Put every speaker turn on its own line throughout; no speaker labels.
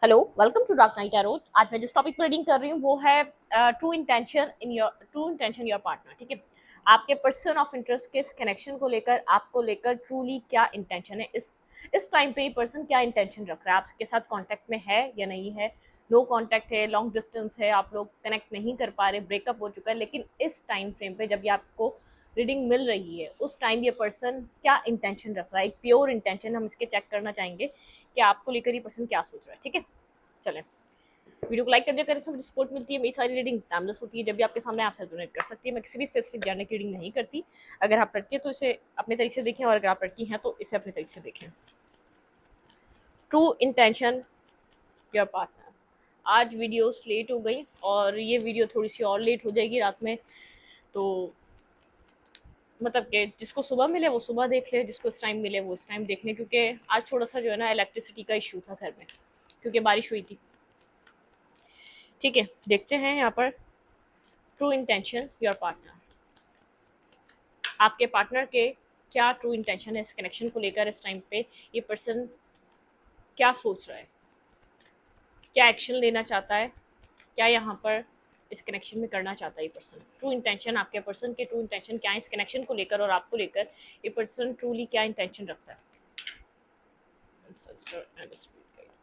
Hello, welcome to Dark Knight Arrows. आज मैं जिस टॉपिक पर रीडिंग कर रही हूँ वो है ट्रू इंटेंशन योर पार्टनर। ठीक है, आपके पर्सन ऑफ इंटरेस्ट के इस कनेक्शन को लेकर, आपको लेकर ट्रूली क्या इंटेंशन है। इस टाइम पे ये पर्सन क्या इंटेंशन रख रहा है, आपके साथ कांटेक्ट में है या नहीं है, नो कांटेक्ट है, लॉन्ग डिस्टेंस है, आप लोग कनेक्ट नहीं कर पा रहे, ब्रेकअप हो चुका है। लेकिन इस टाइम फ्रेम पे जब ये आपको रीडिंग मिल रही है उस टाइम ये पर्सन क्या इंटेंशन रख रहा है, एक प्योर इंटेंशन हम इसके चेक करना चाहेंगे कि आपको लेकर ये पर्सन क्या सोच रहा है। ठीक है, चलें। वीडियो को लाइक कर दिया करें, सब सपोर्ट मिलती है। मेरी सारी रीडिंग टाइमलेस होती है, जब भी आपके सामने आप सेल्फ डोनेट कर सकती है। मैं किसी भी स्पेसिफिक जानने की रीडिंग नहीं करती। अगर आप लड़की हैं तो इसे अपने तरीके से देखें, और अगर आप लड़की हैं तो इसे अपने तरीके से देखें। True intention your partner. आज वीडियो लेट हो गई और ये वीडियो थोड़ी सी और लेट हो जाएगी रात में, तो मतलब कि जिसको सुबह मिले वो सुबह देख ले, जिसको इस टाइम मिले वो इस टाइम देख ले, क्योंकि आज थोड़ा सा जो है ना इलेक्ट्रिसिटी का इशू था घर में, क्योंकि बारिश हुई थी। ठीक है, देखते हैं यहाँ पर ट्रू इंटेंशन योर पार्टनर। आपके पार्टनर के क्या ट्रू इंटेंशन है इस कनेक्शन को लेकर। इस टाइम पे ये पर्सन क्या सोच रहा है, क्या एक्शन लेना चाहता है, क्या यहाँ पर इस कनेक्शन में करना चाहता है ये पर्सन। ट्रू इंटेंशन, आपके पर्सन के ट्रू इंटेंशन क्या है इस कनेक्शन को लेकर और आपको लेकर। ये पर्सन ट्रूली क्या इंटेंशन रखता है।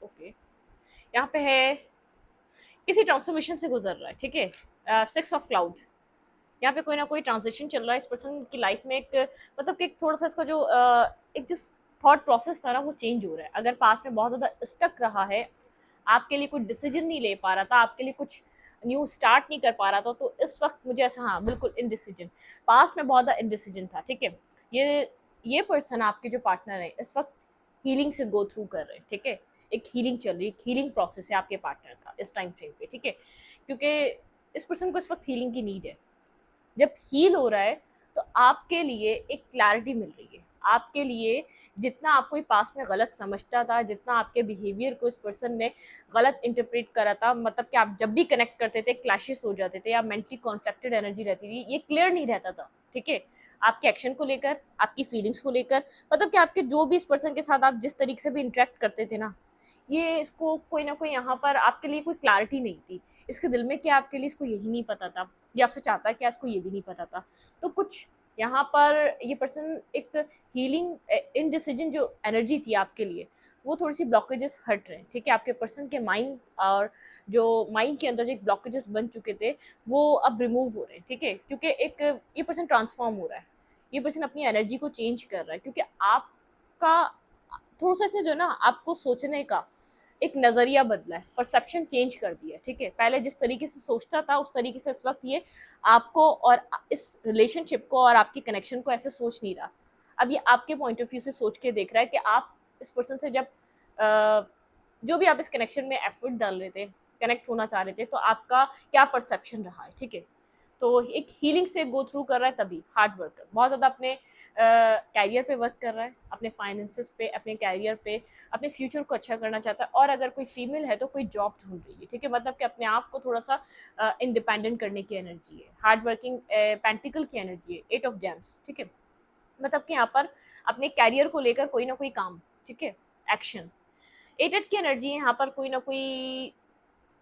ओके, यहाँ पे है किसी ट्रांसफॉर्मेशन से गुजर रहा है। ठीक है, सिक्स ऑफ क्लाउड, यहाँ पे कोई ना कोई ट्रांजिशन चल रहा है इस पर्सन की लाइफ में। एक मतलब कि थोड़ा सा इसका जो एक जो थॉट प्रोसेस था ना वो चेंज हो रहा है। अगर पास्ट में बहुत ज़्यादा स्टक रहा है, आपके लिए कोई डिसीजन नहीं ले पा रहा था, आपके लिए कुछ न्यू स्टार्ट नहीं कर पा रहा था, तो इस वक्त मुझे ऐसा, हाँ बिल्कुल इनडिसीजन, पास्ट में बहुत ज़्यादा इनडिसीजन था। ठीक है, ये पर्सन आपके जो पार्टनर है इस वक्त हीलिंग से गो थ्रू कर रहे हैं। ठीक है, एक हीलिंग चल रही है, एक हीलिंग प्रोसेस है आपके पार्टनर का इस टाइम फ्रेम पे। ठीक है, क्योंकि इस पर्सन को इस वक्त हीलिंग की नीड है। जब हील हो रहा है तो आपके लिए एक क्लैरिटी मिल रही है। आपके लिए जितना आपको पास में गलत समझता था, जितना आपके बिहेवियर को इस पर्सन ने गलत इंटरप्रेट करा था, मतलब कि आप जब भी कनेक्ट करते थे क्लैशेस हो जाते थे या मेंटली कॉन्फ्लिक्टेड एनर्जी रहती थी, ये क्लियर नहीं रहता था। ठीक है, आपके एक्शन को लेकर, आपकी फीलिंग्स को लेकर, मतलब कि आपके जो भी इस पर्सन के साथ आप जिस तरीके से भी इंटरेक्ट करते थे ना, ये इसको कोई ना कोई यहाँ पर आपके लिए कोई क्लैरिटी नहीं थी। इसके दिल में क्या आपके लिए इसको यही नहीं पता था, ये आपसे चाहता है क्या इसको ये भी नहीं पता था। तो कुछ यहाँ पर ये पर्सन एक हीलिंग इनडिसीजन जो एनर्जी थी आपके लिए, वो थोड़ी सी ब्लॉकेजेस हट रहे हैं। ठीक है, आपके पर्सन के माइंड और जो माइंड के अंदर जो एक ब्लॉकेजेस बन चुके थे वो अब रिमूव हो रहे हैं। ठीक है, क्योंकि एक ये पर्सन ट्रांसफॉर्म हो रहा है, ये पर्सन अपनी एनर्जी को चेंज कर रहा है, क्योंकि आपका थोड़ा सा इसने जो है ना आपको सोचने का एक नज़रिया बदला है, परसेप्शन चेंज कर दिया है। ठीक है, पहले जिस तरीके से सोचता था उस तरीके से इस वक्त ये आपको और इस रिलेशनशिप को और आपकी कनेक्शन को ऐसे सोच नहीं रहा। अब ये आपके पॉइंट ऑफ व्यू से सोच के देख रहा है कि आप इस पर्सन से जब जो भी आप इस कनेक्शन में एफर्ट डाल रहे थे, कनेक्ट होना चाह रहे थे, तो आपका क्या परसेप्शन रहा है। ठीक है, तो एक हीलिंग से गो थ्रू कर रहा है, तभी हार्ड वर्क बहुत ज़्यादा अपने कैरियर पे वर्क कर रहा है, अपने फाइनेंसेस पे, अपने कैरियर पे, अपने फ्यूचर को अच्छा करना चाहता है। और अगर कोई फीमेल है तो कोई जॉब ढूंढ रही है। ठीक है, मतलब कि अपने आप को थोड़ा सा इंडिपेंडेंट करने की एनर्जी है, हार्ड वर्किंग पेंटिकल की एनर्जी है, एट ऑफ जेम्स। ठीक है, मतलब कि यहाँ पर अपने कैरियर को लेकर कोई ना कोई काम, ठीक है, एक्शन, एट की एनर्जी है। यहाँ पर कोई ना कोई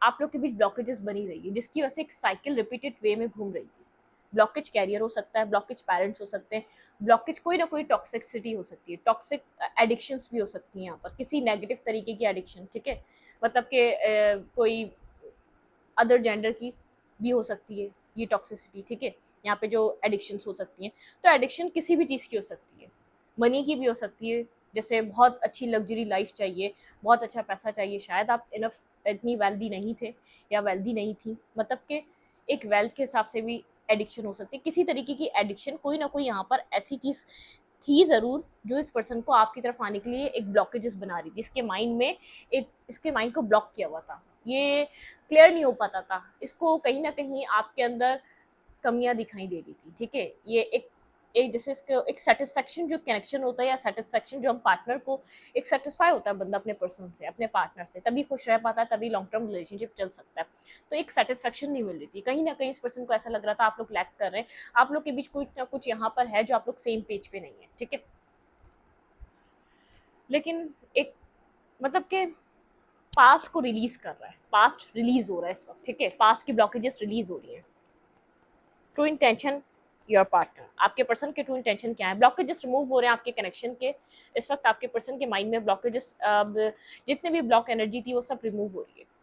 आप लोग के बीच ब्लॉकेजेस बनी रही है, जिसकी वजह से एक साइकिल रिपीटेड वे में घूम रही थी। ब्लॉकेज कैरियर हो सकता है, ब्लॉकेज पेरेंट्स हो सकते हैं, ब्लॉकेज कोई ना कोई टॉक्सिसिटी हो सकती है, टॉक्सिक एडिक्शंस भी हो सकती हैं यहाँ पर, किसी नेगेटिव तरीके की एडिक्शन। ठीक है, मतलब कि कोई अदर जेंडर की भी हो सकती है ये टॉक्सिसिटी। ठीक है, यहाँ पे जो एडिक्शंस हो सकती हैं, तो एडिक्शन किसी भी चीज़ की हो सकती है, मनी की भी हो सकती है। जैसे बहुत अच्छी लग्जरी लाइफ चाहिए, बहुत अच्छा पैसा चाहिए, शायद आप इनफ इतनी वेल्दी नहीं थे या वेल्दी नहीं थी, मतलब कि एक वेल्थ के हिसाब से भी एडिक्शन हो सकती है। किसी तरीके की एडिक्शन कोई ना कोई यहाँ पर ऐसी चीज़ थी ज़रूर जो इस पर्सन को आपकी तरफ आने के लिए एक ब्लॉकेजेस बना रही थी। इसके माइंड में एक, इसके माइंड को ब्लॉक किया हुआ था, ये क्लियर नहीं हो पाता था, इसको कहीं ना कहीं आपके अंदर कमियां दिखाई दे रही थी। ठीक है, ये एक जैसे इसका एक सेटिस्फेक्शन जो कनेक्शन होता है, या सेटिस्फेक्शन जो हम पार्टनर को एक सेटिस्फाई होता है बंदा अपने पर्सन से, अपने पार्टनर से, तभी खुश रह पाता है, तभी लॉन्ग टर्म रिलेशनशिप चल सकता है। तो एक सेटिस्फेक्शन नहीं मिल रही थी, कहीं ना कहीं इस पर्सन को ऐसा लग रहा था आप लोग लैक कर रहे हैं, आप लोग के बीच कुछ ना कुछ यहाँ पर है जो आप लोग सेम पेज पे नहीं है। ठीक है, लेकिन एक मतलब कि पास्ट को रिलीज कर रहा है, पास्ट रिलीज हो रहा है इस वक्त, ठीक है, पास्ट की ब्लॉकेजेस रिलीज हो रही है। ट्रू इंटेंशन योर पार्टनर, आपके पर्सन के ट्रू इंटेंशन क्या है? ब्लॉकेजेस रिमूव हो रहे हैं आपके कनेक्शन के, इस वक्त आपके पर्सन के माइंड में ब्लॉकेजेस, जितने भी ब्लॉक एनर्जी थी वो सब रिमूव हो रही है।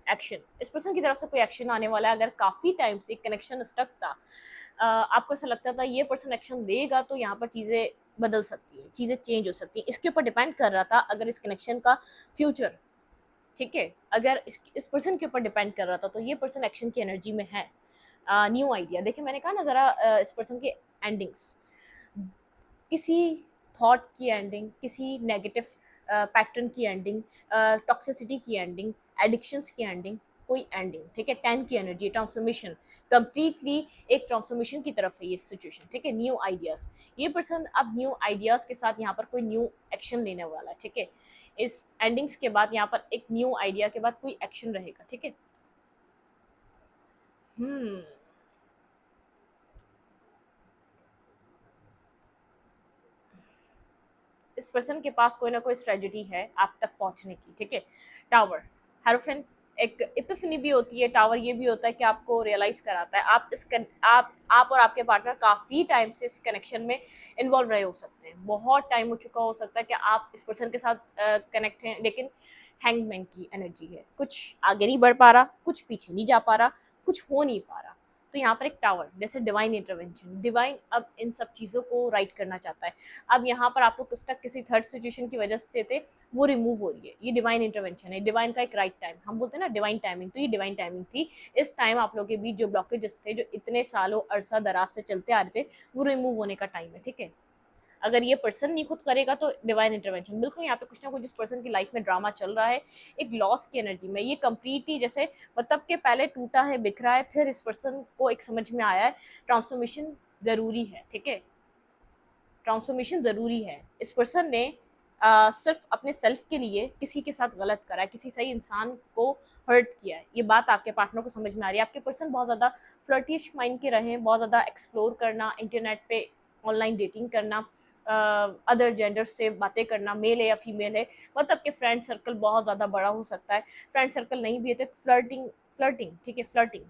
एक्शन, इस पर्सन की तरफ से कोई एक्शन आने वाला है। अगर काफ़ी टाइम से कनेक्शन स्टक था, आपको ऐसा लगता था ये पर्सन एक्शन लेगा तो यहाँ पर चीज़ें बदल सकती हैं, चीज़ें चेंज हो सकती हैं, इसके ऊपर डिपेंड कर रहा था अगर इस कनेक्शन का फ्यूचर, ठीक है, अगर इस पर्सन के ऊपर डिपेंड कर रहा था तो ये पर्सन एक्शन की एनर्जी में है। न्यू आइडिया, देखिए मैंने कहा ना ज़रा इस पर्सन की एंडिंग्स, किसी थॉट की एंडिंग, किसी नेगेटिव पैटर्न की एंडिंग, टॉक्सिसिटी की एंडिंग, एडिक्शंस की एंडिंग, कोई एंडिंग, ठीक है। 10 की एनर्जी, ट्रांसफॉर्मेशन, कंप्लीटली एक ट्रांसफॉर्मेशन की तरफ है ये सिचुएशन, ठीक है। न्यू आइडियाज़, ये पर्सन अब न्यू आइडियाज़ के साथ यहाँ पर कोई न्यू एक्शन लेने वाला है, ठीक है। इस एंडिंग्स के बाद यहाँ पर एक न्यू आइडिया के बाद कोई एक्शन रहेगा, ठीक है। इस पर्सन के पास कोई ना कोई स्ट्रेटजी है आप तक पहुंचने की, ठीक है। टावर, हेरोफिन, एक इपिफनी भी होती है। टावर ये भी होता है कि आपको रियलाइज कराता है आप आप और आपके पार्टनर काफ़ी टाइम से इस कनेक्शन में इन्वॉल्व रहे हो सकते हैं, बहुत टाइम हो चुका हो सकता है कि आप इस पर्सन के साथ कनेक्ट हैं, लेकिन हैंगमैन की एनर्जी है, कुछ आगे नहीं बढ़ पा रहा, कुछ पीछे नहीं जा पा रहा, कुछ हो नहीं पा रहा। तो यहाँ पर एक टावर जैसे डिवाइन इंटरवेंशन, डिवाइन अब इन सब चीज़ों को राइट करना चाहता है। अब यहाँ पर आप लोग तक किसी थर्ड सिचुएशन की वजह से थे, वो रिमूव हो रही है, ये डिवाइन इंटरवेंशन है, डिवाइन का एक राइट टाइम, हम बोलते हैं ना डिवाइन टाइमिंग, तो ये डिवाइन टाइमिंग थी। इस टाइम आप लोगों के बीच जो ब्लॉकेजेस थे, जो इतने सालों अरसा दराज से चलते आ रहे थे, वो रिमूव होने का टाइम है, ठीक है। अगर ये पर्सन नहीं खुद करेगा तो डिवाइन इंटरवेंशन, बिल्कुल यहाँ पे कुछ ना कुछ जिस पर्सन की लाइफ में ड्रामा चल रहा है, एक लॉस की एनर्जी में, ये कंप्लीटली जैसे मतलब के पहले टूटा है, बिखरा है, फिर इस पर्सन को एक समझ में आया है ट्रांसफॉर्मेशन ज़रूरी है, ठीक है। ट्रांसफॉर्मेशन ज़रूरी है। इस पर्सन ने सिर्फ अपने सेल्फ के लिए किसी के साथ गलत करा है, किसी सही इंसान को हर्ट किया है, ये बात आपके पार्टनर को समझ में आ रही है। आपके पर्सन बहुत ज़्यादा फ्लर्टिश माइंड के रहे हैं, बहुत ज़्यादा एक्सप्लोर करना, इंटरनेट पे ऑनलाइन डेटिंग करना, अदर जेंडर से बातें करना, मेल है या फीमेल है, मतलब कि फ्रेंड सर्कल बहुत ज़्यादा बड़ा हो सकता है। फ्रेंड सर्कल नहीं भी है तो फ्लर्टिंग, फ्लर्टिंग, ठीक है, फ्लर्टिंग,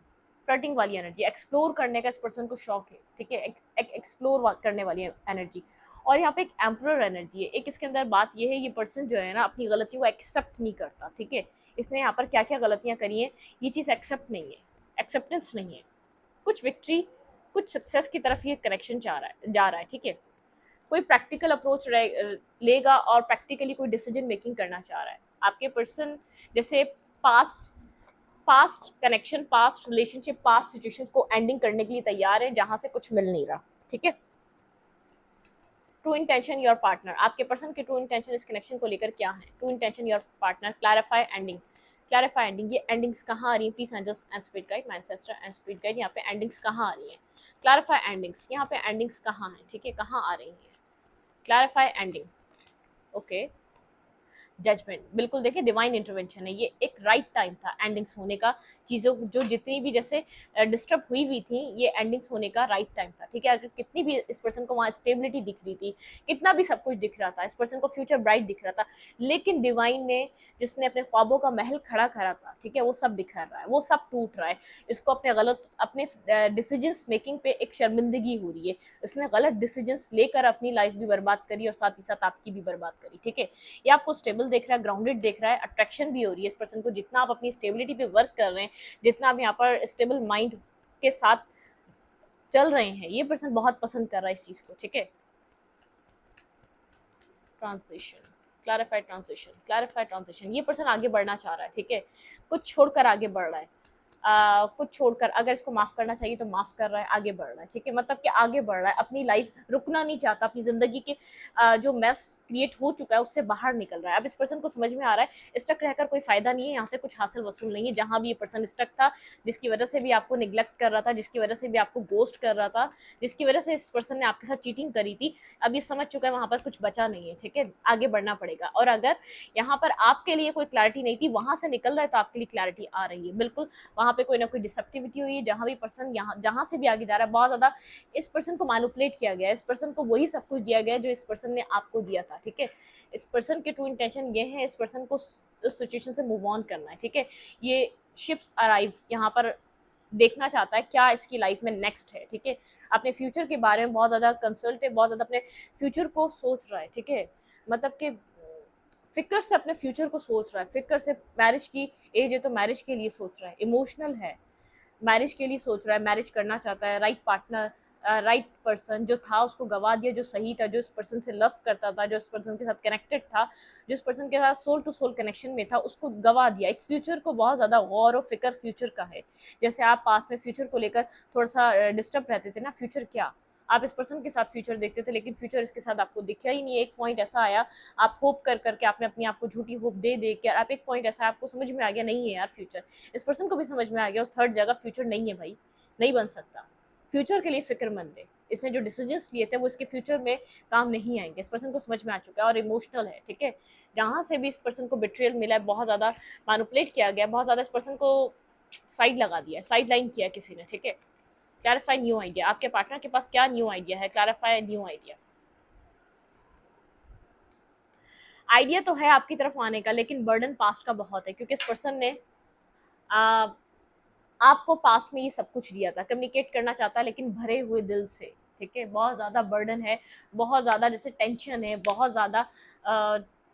फ्लर्टिंग वाली एनर्जी, एक्सप्लोर करने का इस पर्सन को शौक है, ठीक है, एक एक्सप्लोर करने वाली एनर्जी। और यहाँ पे एक एम्परर एनर्जी है। एक इसके अंदर बात ये है, ये पर्सन जो है ना अपनी गलतियों को एक्सेप्ट नहीं करता, ठीक है। इसने यहाँ पर क्या क्या गलतियाँ करी हैं, ये चीज़ एक्सेप्ट नहीं है, एक्सेप्टेंस नहीं है। कुछ विक्ट्री, कुछ सक्सेस की तरफ ये कनेक्शन जा रहा है, ठीक है। कोई प्रैक्टिकल अप्रोच लेगा और प्रैक्टिकली कोई डिसीजन मेकिंग करना चाह रहा है। आपके पर्सन जैसे past connection, past relationship, past situation को एंडिंग करने के लिए तैयार है जहां से कुछ मिल नहीं रहा, ठीक है। ट्रू इंटेंशन योर पार्टनर, आपके पर्सन के ट्रू इंटेंशन इस कनेक्शन को लेकर क्या है? True intention your partner, clarify ending, clarify ending. ये एंडिंग्स कहाँ आ रही है? Peace angels and spirit guide, Manchester and spirit guide, यहाँ पे एंडिंग्स कहाँ आ रही है? क्लैरिफाई एंडिंग्स, यहाँ पे एंडिंग्स कहाँ है, ठीक है, कहाँ आ रही है? Clarify ending, okay. जजमेंट, बिल्कुल देखिए डिवाइन इंटरवेंशन है, ये एक राइट टाइम था एंडिंग्स होने का। चीज़ों जो जितनी भी जैसे डिस्टर्ब हुई हुई थी, ये एंडिंग्स होने का राइट टाइम था, ठीक है। अगर कितनी भी इस पर्सन को वहाँ स्टेबिलिटी दिख रही थी, कितना भी सब कुछ दिख रहा था, इस पर्सन को फ्यूचर ब्राइट दिख रहा था, लेकिन डिवाइन ने जिसने अपने ख्वाबों का महल खड़ा करा था, ठीक है, वो सब बिखर रहा है, वो सब टूट रहा है। इसको अपने डिसीजंस मेकिंग पे एक शर्मिंदगी हो रही है। इसने गलत डिसीजंस लेकर अपनी लाइफ भी बर्बाद करी और साथ ही साथ आपकी भी बर्बाद करी, ठीक है। ये आपको स्टेबल देख रहा है, ग्राउंडेड देख रहा है, अट्रैक्शन भी हो रही है इस पर्सन को। जितना आप अपनी स्टेबिलिटी पे वर्क कर रहे हैं, जितना आप यहाँ पर स्टेबल माइंड के साथ चल रहे हैं, ये पर्सन बहुत पसंद कर रहा है इस चीज को, ठीक है। Transition, clarified transition, clarified transition, ये पर्सन आगे बढ़ना चाह रहा है, ठीक है, कुछ छोड़कर आगे बढ़ रहा है। कुछ छोड़कर, अगर इसको माफ़ करना चाहिए तो माफ़ कर रहा है, आगे बढ़ रहा है, ठीक है, मतलब कि आगे बढ़ रहा है, अपनी लाइफ रुकना नहीं चाहता, अपनी ज़िंदगी के जो मैस क्रिएट हो चुका है उससे बाहर निकल रहा है। अब इस पर्सन को समझ में आ रहा है स्टक रहकर कोई फ़ायदा नहीं है, यहाँ से कुछ हासिल वसूल नहीं है। जहाँ भी ये पर्सन स्टक था, जिसकी वजह से भी आपको निगलेक्ट कर रहा था, जिसकी वजह से भी आपको गोस्ट कर रहा था, जिसकी वजह से इस पर्सन ने आपके साथ चीटिंग करी थी, अब ये समझ चुका है वहाँ पर कुछ बचा नहीं है, ठीक है, आगे बढ़ना पड़ेगा। और अगर यहाँ पर आपके लिए कोई क्लैरिटी नहीं थी, वहाँ से निकल रहा है तो आपके लिए क्लैरिटी आ रही है, बिल्कुल। वहाँ पे कोई ना कोई डिसेप्टिविटी हुई है, जहाँ भी पर्सन यहाँ जहाँ से भी आगे जा रहा है बहुत ज़्यादा इस पर्सन को मैनिपुलेट किया गया है, इस पर्सन को वही सब कुछ दिया गया है जो इस पर्सन ने आपको दिया था, ठीक है। इस पर्सन के ट्रू इंटेंशन ये है, इस पर्सन को उस सिचुएशन से मूव ऑन करना है, ठीक है। ये शिप्स अराइव यहाँ पर देखना चाहता है क्या इसकी लाइफ में नेक्स्ट है, ठीक है। अपने फ्यूचर के बारे में बहुत ज़्यादा कंसल्ट है, बहुत ज़्यादा अपने फ्यूचर को सोच रहा है, ठीक है। मतलब कि फिक्र से अपने फ्यूचर को सोच रहा है, फिक्र से मैरिज की एज है तो मैरिज के लिए सोच रहा है, इमोशनल है, मैरिज के लिए सोच रहा है, मैरिज करना चाहता है, राइट पार्टनर, राइट पर्सन जो था उसको गवा दिया, जो सही था, जो उस पर्सन से लव करता था, जो उस पर्सन के साथ कनेक्टेड था, जिस पर्सन के साथ सोल टू सोल कनेक्शन में था, उसको गवा दिया। एक फ्यूचर को बहुत ज़्यादा गौर और फिक्र फ्यूचर का है। जैसे आप पास में फ्यूचर को लेकर थोड़ा सा डिस्टर्ब रहते थे ना, फ्यूचर क्या, आप इस पर्सन के साथ फ्यूचर देखते थे लेकिन फ्यूचर इसके साथ आपको दिखा ही नहीं। एक पॉइंट ऐसा आया, आप होप कर करके आपने अपनी आपको झूठी होप दे दे के आप एक पॉइंट ऐसा आपको समझ में आ गया नहीं है यार फ्यूचर, इस पर्सन को भी समझ में आ गया उस थर्ड जगह फ्यूचर नहीं है भाई, नहीं बन सकता। फ्यूचर के लिए फिक्रमंद है, इसने जो डिसीजंस लिए थे वो इसके फ्यूचर में काम नहीं आएंगे, इस पर्सन को समझ में आ चुका है और इमोशनल है, ठीक है। जहाँ से भी इस पर्सन को बिट्रियल मिला है, बहुत ज़्यादा मैनिपुलेट किया गया, बहुत ज़्यादा इस पर्सन को साइड लगा दिया, साइड लाइन किया किसी ने, ठीक है। क्लैरिफाई न्यू आइडिया, आपके पार्टनर के पास क्या न्यू आइडिया है, क्लैरिफाई न्यू आइडिया। आइडिया तो है आपकी तरफ आने का लेकिन बर्डन पास्ट का बहुत है, क्योंकि इस पर्सन ने आ, आपको पास्ट में ये सब कुछ दिया था, कम्युनिकेट करना चाहता है लेकिन भरे हुए दिल से, ठीक है। बहुत ज़्यादा बर्डन है, बहुत ज़्यादा जैसे टेंशन है, बहुत ज़्यादा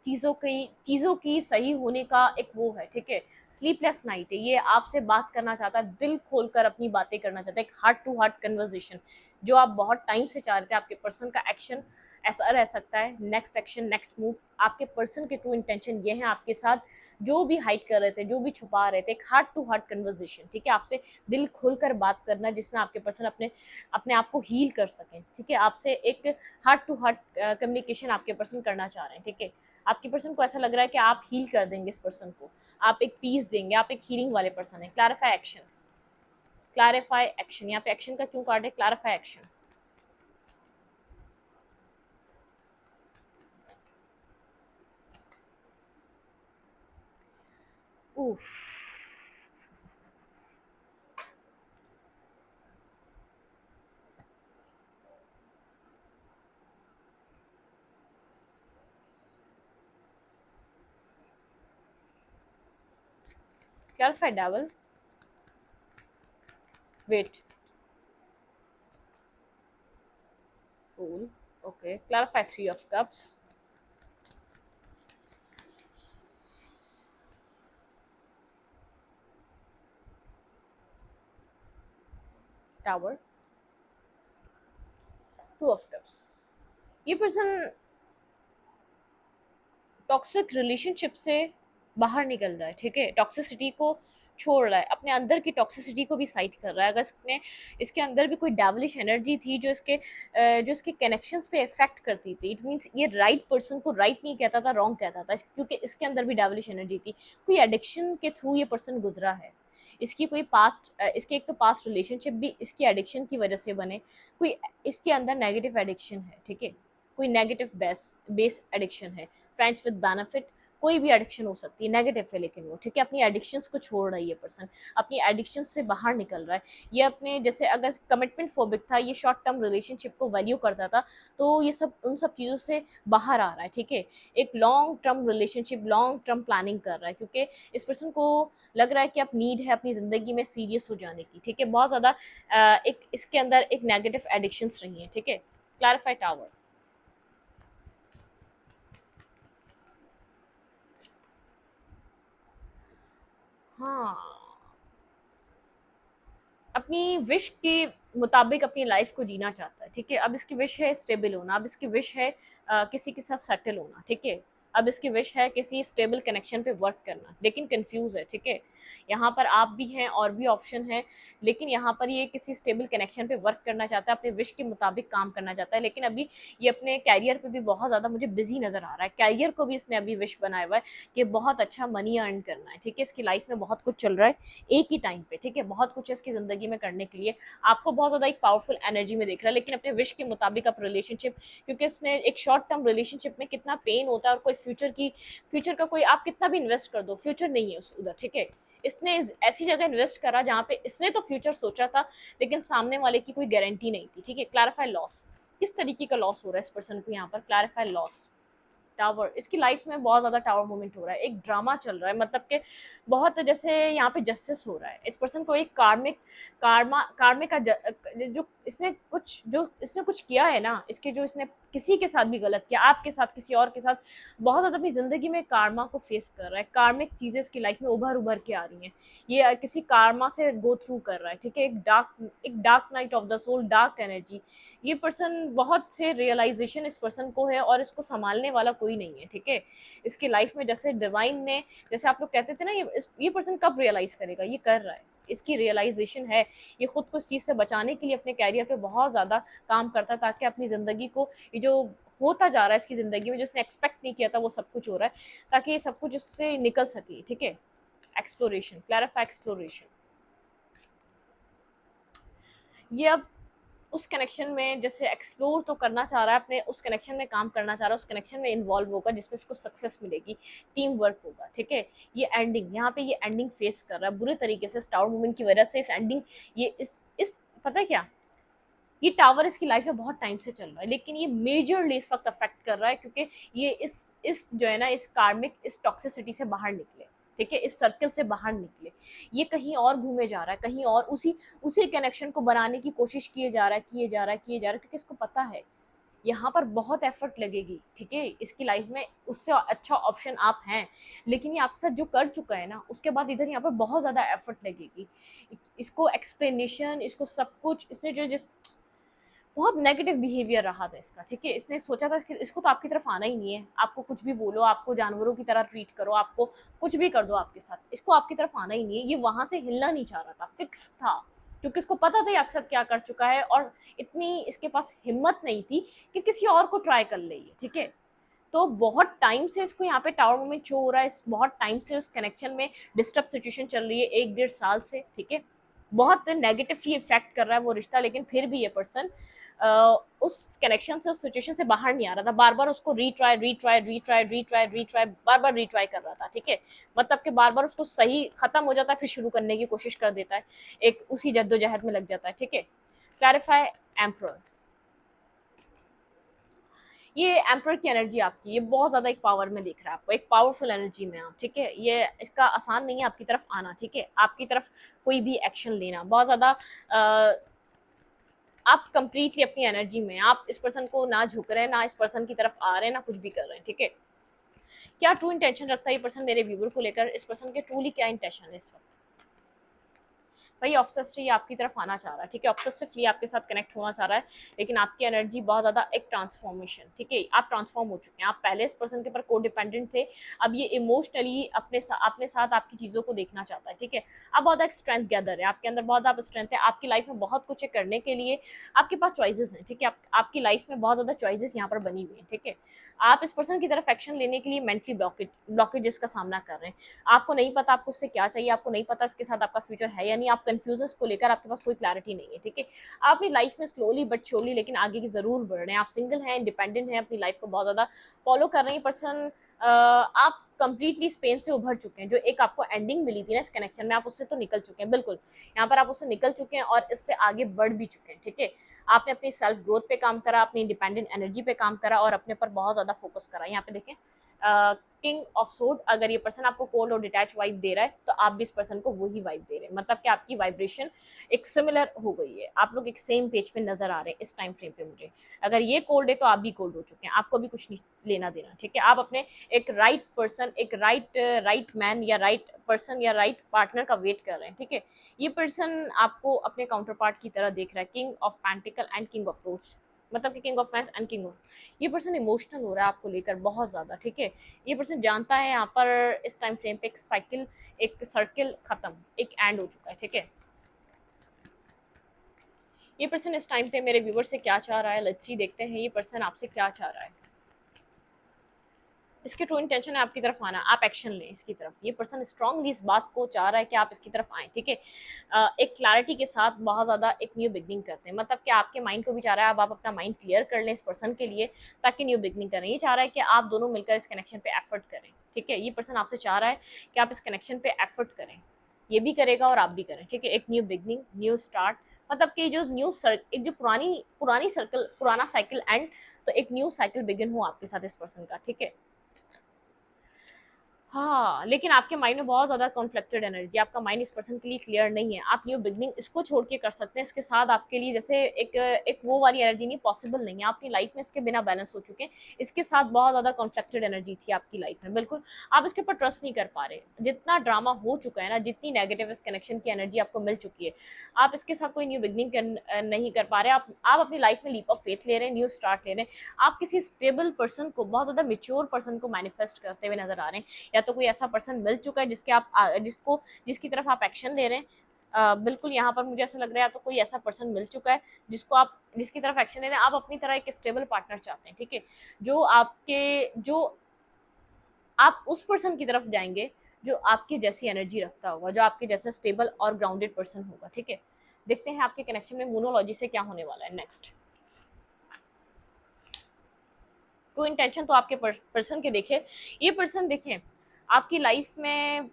चीज़ों की सही होने का एक वो है, ठीक है। स्लीपलेस नाइट है, ये आपसे बात करना चाहता है, दिल खोलकर अपनी बातें करना चाहता है, एक हार्ट टू हार्ट कन्वर्जेशन जो आप बहुत टाइम से चाह रहे थे। आपके पर्सन का एक्शन ऐसा रह सकता है, नेक्स्ट एक्शन, नेक्स्ट मूव, आपके पर्सन के ट्रू इंटेंशन ये है आपके साथ, जो भी हाइड कर रहे थे, जो भी छुपा रहे थे, एक हार्ट टू हार्ट कन्वर्जेशन, ठीक है। आपसे दिल खोलकर बात करना जिसमें आपके पर्सन अपने अपने आप को हील कर सकें, ठीक है। आपसे एक हार्ट टू हार्ट कम्युनिकेशन आपके पर्सन करना चाह रहे हैं, ठीक है। आपके पर्सन को ऐसा लग रहा है कि आप हील कर देंगे इस पर्सन को, आप एक पीस देंगे, आप एक हीलिंग वाले पर्सन है। क्लैरिफाई एक्शन, क्लैरिफाई एक्शन, यहाँ पे एक्शन का क्यों कार्ड है, क्लैरिफाई एक्शन। उफ, clarify devil, wait, fool, okay. Clarify three of cups, tower, two of cups. ये पर्सन टॉक्सिक रिलेशनशिप से बाहर निकल रहा है, ठीक है। टॉक्सिसिटी को छोड़ रहा है, अपने अंदर की टॉक्सिसिटी को भी साइड कर रहा है। अगर इसने इसके अंदर भी कोई डेविलिश एनर्जी थी जो इसके कनेक्शंस पे इफेक्ट करती थी, इट मीन्स ये राइट पर्सन को राइट नहीं कहता था, रॉन्ग कहता था, क्योंकि इसके अंदर भी डेविलिश एनर्जी थी। कोई एडिक्शन के थ्रू ये पर्सन गुजरा है, इसकी कोई इसके एक तो पास्ट रिलेशनशिप भी इसकी एडिक्शन की वजह से बने, कोई इसके अंदर नेगेटिव एडिक्शन है, ठीक है। कोई नेगेटिव बेस एडिक्शन है, फ्रेंड्स विद बेनिफिट, कोई भी एडिक्शन हो सकती है, नेगेटिव है लेकिन वो, ठीक है। अपनी एडिक्शंस को छोड़ रहा है ये पर्सन, अपनी एडिक्शन से बाहर निकल रहा है। ये अपने जैसे अगर कमिटमेंट फोबिक था, ये शॉर्ट टर्म रिलेशनशिप को वैल्यू करता था, तो ये सब उन सब चीज़ों से बाहर आ रहा है, ठीक है। एक long term relationship, long term planning कर रहा है, क्योंकि इस पर्सन को लग रहा है कि अब नीड है अपनी ज़िंदगी में सीरियस हो जाने की, ठीक है। बहुत ज़्यादा एक इसके अंदर एक नेगेटिव एडिक्शंस रही हैं, ठीक है। क्लैरिफाई टावर, हाँ, अपनी विश के मुताबिक अपनी लाइफ को जीना चाहता है, ठीक है। अब इसकी विश है स्टेबल होना, अब इसकी विश है किसी के साथ सेटल होना, ठीक है। अब इसकी विश है किसी स्टेबल कनेक्शन पे वर्क करना, लेकिन कंफ्यूज है, ठीक है। यहाँ पर आप भी हैं और भी ऑप्शन है, लेकिन यहाँ पर ये किसी स्टेबल कनेक्शन पे वर्क करना चाहता है, अपने विश के मुताबिक काम करना चाहता है, लेकिन अभी ये अपने कैरियर पे भी बहुत ज़्यादा मुझे बिजी नज़र आ रहा है। कैरियर को भी इसने अभी विश बनाया हुआ है कि बहुत अच्छा मनी अर्न करना है, ठीक है। इसकी लाइफ में बहुत कुछ चल रहा है एक ही टाइम पे, ठीक है। बहुत कुछ है इसकी ज़िंदगी में करने के लिए, आपको बहुत ज़्यादा एक पावरफुल एनर्जी में देख रहा है, लेकिन अपने विश के मुताबिक आप रिलेशनशिप, क्योंकि इसने एक शॉर्ट टर्म रिलेशनशिप में कितना पेन होता है और कोई फ्यूचर का कोई आप कितना भी इन्वेस्ट कर दो, फ्यूचर नहीं है उस उधर, ठीक है। इसने ऐसी जगह इन्वेस्ट करा जहाँ पे इसने तो फ्यूचर सोचा था, लेकिन सामने वाले की कोई गारंटी नहीं थी, ठीक है। क्लैरिफाई लॉस, किस तरीके का लॉस हो रहा है इस पर्सन को यहाँ पर, क्लैरिफाई लॉस। टावर, इसकी लाइफ में बहुत ज़्यादा टावर मोमेंट हो रहा है, एक ड्रामा चल रहा है, मतलब कि बहुत जैसे यहाँ पे जस्टिस हो रहा है। इस पर्सन को एक कार्मिक का जो इसने कुछ किया है ना, इसके जो इसने किसी के साथ भी गलत किया, आपके साथ, किसी और के साथ, बहुत ज़्यादा अपनी ज़िंदगी में कार्मा को फेस कर रहा है। कार्मिक चीज़ें इसकी लाइफ में उभर के आ रही हैं, ये किसी कार्मा से गो थ्रू कर रहा है, ठीक है। एक dark night of the soul, dark energy. ये पर्सन बहुत से रियलाइजेशन इस पर्सन को है और इसको संभालने वाला कोई नहीं है, ठीक है। इसकी लाइफ में जैसे डिवाइन ने, जैसे आप लोग कहते थे ना, ये पर्सन कब रियलाइज करेगा, ये कर रहा है, इसकी रियलाइजेशन है। ये खुद को इस चीज़ से बचाने के लिए अपने कैरियर पे बहुत ज़्यादा काम करता है, ताकि अपनी ज़िंदगी को, ये जो होता जा रहा है इसकी ज़िंदगी में, जो उसने एक्सपेक्ट नहीं किया था वो सब कुछ हो रहा है, ताकि ये सब कुछ इससे निकल सके, ठीक है। Exploration, clarify exploration. ये अब उस कनेक्शन में जैसे एक्सप्लोर तो करना चाह रहा है, अपने उस कनेक्शन में काम करना चाह रहा है, उस कनेक्शन में इन्वॉल्व होगा जिसमें इसको सक्सेस मिलेगी, टीम वर्क होगा, ठीक है। ये एंडिंग, यहाँ पे ये एंडिंग फेस कर रहा है बुरे तरीके से, टावर मूवमेंट की वजह से इस एंडिंग, ये इस पता है क्या, ये टावर इसकी लाइफ में बहुत टाइम से चल रहा है, लेकिन ये मेजरली इस वक्त अफेक्ट कर रहा है, क्योंकि ये इस जो है ना, इस कार्मिक, इस टॉक्सिसिटी से बाहर निकले, ठीक है, इस सर्कल से बाहर निकले। ये कहीं और घूमे जा रहा है, कहीं और उसी उसी कनेक्शन को बनाने की कोशिश किए जा रहा है, क्योंकि इसको पता है यहाँ पर बहुत एफर्ट लगेगी, ठीक है। इसकी लाइफ में उससे अच्छा ऑप्शन आप हैं, लेकिन ये आपके साथ जो कर चुका है ना, उसके बाद इधर यहाँ पर बहुत ज़्यादा एफर्ट लगेगी। इसको एक्सप्लेनेशन, इसको सब कुछ, इसने जो जिस बहुत नेगेटिव बिहेवियर रहा था इसका, ठीक है। इसने सोचा था इसको तो आपकी तरफ आना ही नहीं है, आपको कुछ भी बोलो, आपको जानवरों की तरह ट्रीट करो, आपको कुछ भी कर दो आपके साथ, इसको आपकी तरफ आना ही नहीं है। ये वहां से हिलना नहीं चाह रहा था, फिक्स था, क्योंकि इसको पता था ये आपके साथ क्या कर चुका है, और इतनी इसके पास हिम्मत नहीं थी कि किसी और को ट्राई कर ले, ठीक है। तो बहुत टाइम से इसको यहाँ पे टावर मूवमेंट शो हो रहा है, बहुत टाइम से उस कनेक्शन में डिस्टर्ब सिचुएशन चल रही है, 1-1.5 साल से, ठीक है। बहुत नेगेटिवली इफेक्ट कर रहा है वो रिश्ता, लेकिन फिर भी ये पर्सन उस कनेक्शन से, उस सिचुएशन से बाहर नहीं आ रहा था। बार बार उसको बार बार रीट्राई कर रहा था, ठीक है। मतलब कि बार बार उसको सही खत्म हो जाता है, फिर शुरू करने की कोशिश कर देता है, एक उसी जद्दोजहद में लग जाता है, ठीक है। क्लैरिफाई एम्परर, ये एम्पर की एनर्जी आपकी, ये बहुत ज़्यादा एक पावर में दिख रहा है आपको, एक पावरफुल एनर्जी में आप, ठीक है। ये इसका आसान नहीं है आपकी तरफ आना, ठीक है, आपकी तरफ कोई भी एक्शन लेना, बहुत ज़्यादा आप कंप्लीटली अपनी एनर्जी में, आप इस पर्सन को ना झुक रहे हैं, ना इस पर्सन की तरफ आ रहे हैं, ना कुछ भी कर रहे हैं, ठीक है। क्या ट्रू इंटेंशन रखता है ये पर्सन मेरे व्यूवर को लेकर, इस पर्सन के ट्रूली क्या इंटेंशन है इस वक्त, भाई ऑब्सेसिवली आपकी तरफ आना चाह रहा है, ठीक है। ऑब्सेसिवली आपके साथ कनेक्ट होना चाह रहा है, लेकिन आपकी एनर्जी बहुत ज़्यादा एक ट्रांसफॉर्मेशन, ठीक है। आप ट्रांसफॉर्म हो चुके हैं, आप पहले इस पर्सन के ऊपर को डिपेंडेंट थे, अब ये इमोशनली अपने साथ आपकी चीज़ों को देखना चाहता है, ठीक है। आप बहुत एक स्ट्रेंथ गैदर है, आपके अंदर बहुत ज़्यादा स्ट्रेंथ है, आपकी लाइफ में बहुत कुछ है करने के लिए, आपके पास चॉइसेस हैं, ठीक है। आपकी लाइफ में बहुत ज़्यादा चॉइसेस यहाँ पर बनी हुई हैं, ठीक है। आप इस पर्सन की तरफ एक्शन लेने के लिए मेंटली ब्लॉकेजेस का सामना कर रहे हैं, आपको नहीं पता आपको उससे क्या चाहिए, आपको नहीं पता इसके साथ आपका फ्यूचर है या नहीं, आप कंफ्यूजन को लेकर आपके पास कोई क्लैरिटी नहीं है, ठीक है। आप अपनी लाइफ में स्लोली बट श्योरली लेकिन आगे की जरूर बढ़ रहे हैं, आप सिंगल हैं, इंडिपेंडेंट हैं, अपनी लाइफ को बहुत ज्यादा फॉलो कर रहे हैं पर्सन। आप कंप्लीटली स्पेन से उभर चुके हैं, जो एक आपको एंडिंग मिली थी ना इस कनेक्शन में, आप उससे तो निकल चुके हैं, बिल्कुल यहाँ पर आप उससे निकल चुके हैं और इससे आगे बढ़ भी चुके हैं, ठीक है। आपने अपनी सेल्फ ग्रोथ पे काम करा, अपनी इंडिपेंडेंट एनर्जी पे काम करा और अपने पर बहुत ज्यादा फोकस करा। यहाँ पे देखें किंग ऑफ सोर्ड, अगर ये पर्सन आपको कोल्ड और डिटैच वाइब दे रहा है, तो आप भी इस पर्सन को वही वाइब दे रहे हैं, मतलब कि आपकी वाइब्रेशन एक सिमिलर हो गई है, आप लोग एक सेम पेज पे नजर आ रहे हैं इस टाइम फ्रेम पे मुझे। अगर ये कोल्ड है तो आप भी कोल्ड हो चुके हैं, आपको भी कुछ नहीं लेना देना, ठीक है। आप अपने एक राइट पर्सन, एक राइट मैन या राइट पर्सन या राइट पार्टनर का वेट कर रहे हैं, ठीक है। ये पर्सन आपको अपने काउंटर पार्ट की तरह देख रहा है, king of pentacle and king of rods, मतलब कि king of fans and king of, ये पर्सन इमोशनल हो रहा है आपको लेकर बहुत ज़्यादा, ठीक है। ये पर्सन जानता है यहाँ पर इस टाइम फ्रेम पे एक सर्किल खत्म, एक एंड हो चुका है, ठीक है। ये पर्सन इस टाइम पे मेरे व्यूवर से क्या चाह रहा है, लेट्स सी, देखते हैं ये पर्सन आपसे क्या चाह रहा है। इसके ट्रू इंटेंशन है आपकी तरफ आना, आप एक्शन लें इसकी तरफ। ये पर्सन स्ट्रांगली इस बात को चाह रहा है कि आप इसकी तरफ आएँ, ठीक है। एक क्लैरिटी के साथ बहुत ज़्यादा एक न्यू बिगनिंग करते हैं, मतलब कि आपके माइंड को भी चाह रहा है अब आप अपना माइंड क्लियर कर लें इस पर्सन के लिए, ताकि न्यू बिगनिंग करें। ये चाह रहा है कि आप दोनों मिलकर इस कनेक्शन पे एफर्ट करें, ठीक है। ये पर्सन आपसे चाह रहा है कि आप इस कनेक्शन पे एफर्ट करें, ये भी करेगा और आप भी करें, ठीक है। एक न्यू बिगनिंग, न्यू स्टार्ट, मतलब कि जो न्यू एक जो पुरानी पुरानी सर्कल, पुराना साइकिल एंड, तो एक न्यू साइकिल बिगिन हो आपके साथ इस पर्सन का, ठीक है। हाँ, लेकिन आपके माइंड में बहुत ज़्यादा कॉन्फ्लिक्टेड एनर्जी, आपका माइंड इस पर्सन के लिए क्लियर नहीं है। आप न्यू बिगनिंग इसको छोड़ के कर सकते हैं, इसके साथ आपके लिए जैसे एक एक वो वाली एनर्जी नहीं, पॉसिबल नहीं है। आप अपनी लाइफ में इसके बिना बैलेंस हो चुके हैं, इसके साथ बहुत ज़्यादा कॉन्फ्लिक्टेड एनर्जी थी आपकी लाइफ में, बिल्कुल आप इसके ऊपर ट्रस्ट नहीं कर पा रहे। जितना ड्रामा हो चुका है ना, जितनी नेगेटिव इस कनेक्शन की एनर्जी आपको मिल चुकी है, आप इसके साथ कोई न्यू बिगनिंग नहीं कर पा रहे। आप अपनी लाइफ में लीप ऑफ फेथ ले रहे हैं, न्यू स्टार्ट ले रहे हैं। आप किसी स्टेबल पर्सन को, बहुत ज़्यादा मेच्योर पर्सन को मैनिफेस्ट करते हुए नजर आ रहे हैं, या तो कोई ऐसा पर्सन मिल चुका है जिसकी तरफ आप एक्शन ले रहे हैं। बिल्कुल यहाँ पर मुझे ऐसा लग रहा है, तो कोई ऐसा पर्सन मिल चुका है जिसकी तरफ एक्शन ले रहे हैं। आप अपनी तरह एक स्टेबल पार्टनर चाहते हैं, ठीक है, जो आप उस पर्सन की तरफ जाएंगे जो आपकी जैसी एनर्जी रखता होगा, जो आपके जैसा स्टेबल और ग्राउंडेड पर्सन होगा, ठीक है। देखते हैं आपके कनेक्शन में मोनोलॉजी से क्या होने वाला है नेक्स्ट। ट्रू इंटेंशन तो आपके पर्सन के देखें, ये पर्सन देखें आपकी लाइफ में,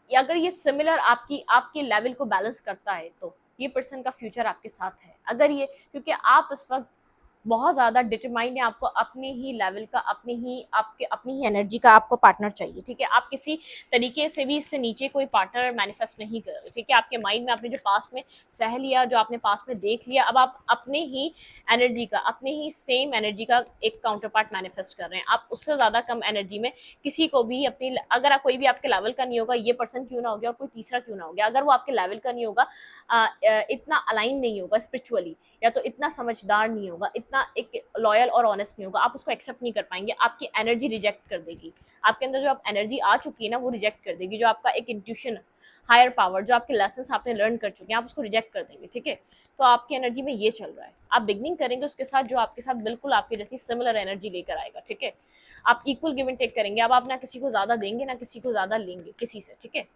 अगर ये सिमिलर आपके लेवल को बैलेंस करता है, तो ये पर्सन का फ्यूचर आपके साथ है। अगर ये, क्योंकि आप इस वक्त बहुत ज़्यादा डिटरमाइंड है, आपको अपने ही लेवल का, अपनी ही एनर्जी का आपको पार्टनर चाहिए, ठीक है। आप किसी तरीके से भी इससे नीचे कोई पार्टनर मैनिफेस्ट नहीं कर रहे, ठीक है। आपके माइंड में आपने जो पास्ट में सह लिया, जो आपने पास्ट में देख लिया, अब आप अपने ही एनर्जी का, अपने ही सेम एनर्जी का एक काउंटर पार्ट मैनिफेस्ट कर रहे हैं। आप उससे ज़्यादा कम एनर्जी में किसी को भी अपनी, अगर कोई भी आपके लेवल का नहीं होगा, ये पर्सन क्यों ना हो गया और कोई तीसरा क्यों ना हो गया, अगर वो आपके लेवल का नहीं होगा, इतना अलाइन नहीं होगा स्पिरिचुअली, या तो इतना समझदार नहीं होगा, इतना एक लॉयल और ऑनेस्ट नहीं होगा, आप उसको एक्सेप्ट नहीं कर पाएंगे। आपकी एनर्जी रिजेक्ट कर देगी, आपके अंदर जो आप एनर्जी आ चुकी है ना, वो रिजेक्ट कर देगी। जो आपका एक इंट्यूशन, हायर पावर, जो आपके लेसन्स आपने लर्न कर चुके हैं, आप उसको रिजेक्ट कर देंगे, ठीक है। तो आपकी एनर्जी में ये चल रहा है। आप बिगनिंग करेंगे उसके साथ जो आपके साथ बिल्कुल आपके जैसी सिमिलर एनर्जी लेकर आएगा, ठीक है। आप इक्वल गिव एंड टेक करेंगे, अब आप ना किसी को ज्यादा देंगे, ना किसी को ज्यादा लेंगे किसी से, ठीक है।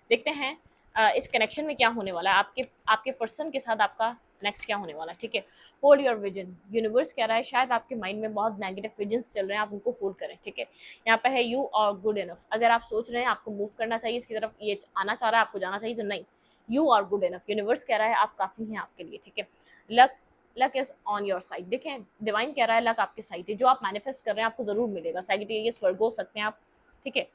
देखते हैं इस कनेक्शन में क्या होने वाला है, आपके पर्सन के साथ आपका नेक्स्ट क्या होने वाला है, ठीक है। होल्ड योर विजन, यूनिवर्स कह रहा है शायद आपके माइंड में बहुत नेगेटिव विजन्स चल रहे हैं, आप उनको होल्ड करें, ठीक है। यहाँ पे है यू आर गुड इनफ। अगर आप सोच रहे हैं आपको मूव करना चाहिए इसकी तरफ, ये आना चाह रहा है आपको जाना चाहिए, तो नहीं, you are good enough. Universe कह रहा है आप काफ़ी हैं आपके लिए, ठीक है। Luck is on your side. देखें, डिवाइन कह रहा है लक आपके साइड है, जो आप मैनिफेस्ट कर रहे हैं आपको जरूर मिलेगा। सैजिटेरियस, वर्गो हो सकते हैं आप, ठीक है।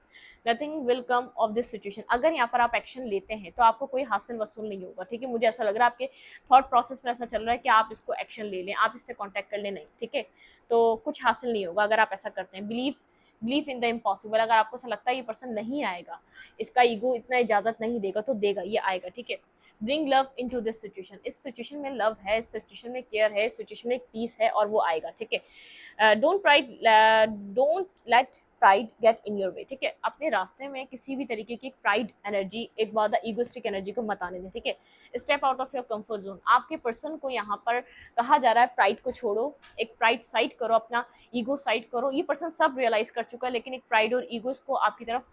Nothing will come of this situation. अगर यहाँ पर आप एक्शन लेते हैं तो आपको कोई हासिल वसूल नहीं होगा, ठीक है। मुझे ऐसा लग रहा है आपके थॉट प्रोसेस में ऐसा चल रहा है कि आप इसको एक्शन ले लें, आप इससे कांटेक्ट कर लें, नहीं, ठीक है। तो कुछ हासिल नहीं होगा अगर आप ऐसा करते हैं। Believe in the impossible. अगर आपको ऐसा लगता है ये पर्सन नहीं आएगा, इसका ईगो इतना इजाजत नहीं देगा, तो देगा, ये आएगा, ठीक है। Bring love into this situation. इस सिचुएशन में लव है, इस सिचुएशन में केयर है, इस सिचुएशन में पीस है, और वो आएगा, ठीक है। Don't let pride get in your way, ठीक है। अपने रास्ते में किसी भी तरीके की प्राइड एनर्जी, एक बहुत ईगोस्टिक एनर्जी को मत आने दें, ठीक है। Step out of your comfort zone. आपके पर्सन को यहाँ पर कहा जा रहा है प्राइड को छोड़ो, एक प्राइड साइड करो, अपना ईगो साइड करो। ये पर्सन सब रियलाइज कर चुका है, लेकिन एक प्राइड और ईगोस को आपकी तरफ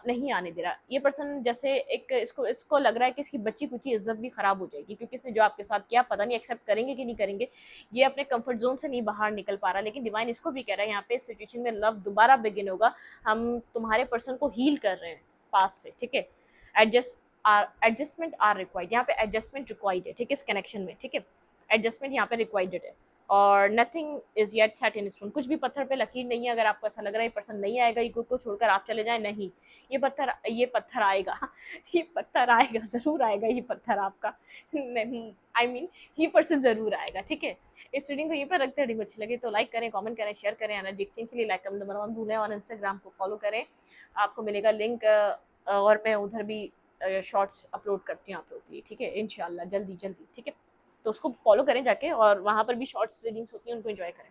नहीं आने दे रहा। ये पर्सन जैसे एक इसको लग रहा है कि इसकी बच्ची कुची इज्जत भी खराब हो जाएगी, क्योंकि इसने जो आपके साथ किया, पता नहीं एक्सेप्ट करेंगे कि नहीं करेंगे। ये अपने कंफर्ट जोन से नहीं बाहर निकल पा रहा, लेकिन डिवाइन इसको भी कह रहा है यहाँ पे इस सिचुएशन में लव दोबारा बिगिन होगा। हम तुम्हारे पर्सन को हील कर रहे हैं पास से, ठीक है। Adjustment are required. यहाँ पे एडजस्टमेंट रिक्वायर्ड है, ठीक है, इस कनेक्शन में, ठीक है। एडजस्टमेंट यहाँ पे रिक्वायर्ड है, और nothing is yet set in stone. कुछ भी पत्थर पे लकीर नहीं है। अगर आपको ऐसा लग रहा है ये पर्सन नहीं आएगा, ईगो को छोड़कर आप चले जाएं, नहीं, ये पत्थर आएगा ये पत्थर आएगा, जरूर आएगा ये पत्थर आपका नहीं, आई मीन ये पर्सन जरूर आएगा, ठीक है। इस रीडिंग को ये पर रखते हैं। रीडिंग अच्छी लगे तो लाइक करें, कमेंट करें, शेयर करें। एनर्जी एक्सचेंज के लिए लाइक कमेंट नंबर 1 भूलें, और इंस्टाग्राम को फॉलो करें, आपको मिलेगा लिंक। और मैं उधर भी शॉर्ट्स अपलोड करती हूँ आप लोगों के लिए, ठीक है, इंशाल्लाह जल्दी, ठीक है। तो उसको फॉलो करें जाके, और वहाँ पर भी शॉर्ट्स रीडिंग्स होती हैं, उनको एंजॉय करें।